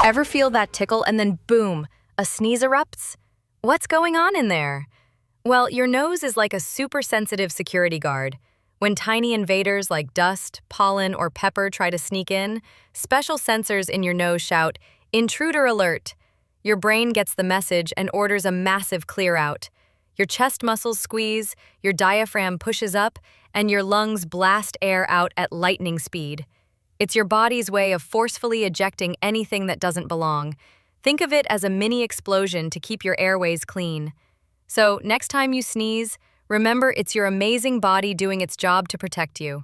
Ever feel that tickle and then boom, a sneeze erupts? What's going on in there? Well, your nose is like a super sensitive security guard. When tiny invaders like dust, pollen, or pepper try to sneak in, special sensors in your nose shout, "Intruder alert!" Your brain gets the message and orders a massive clear out. Your chest muscles squeeze, your diaphragm pushes up, and your lungs blast air out at lightning speed. It's your body's way of forcefully ejecting anything that doesn't belong. Think of it as a mini explosion to keep your airways clean. So, next time you sneeze, remember it's your amazing body doing its job to protect you.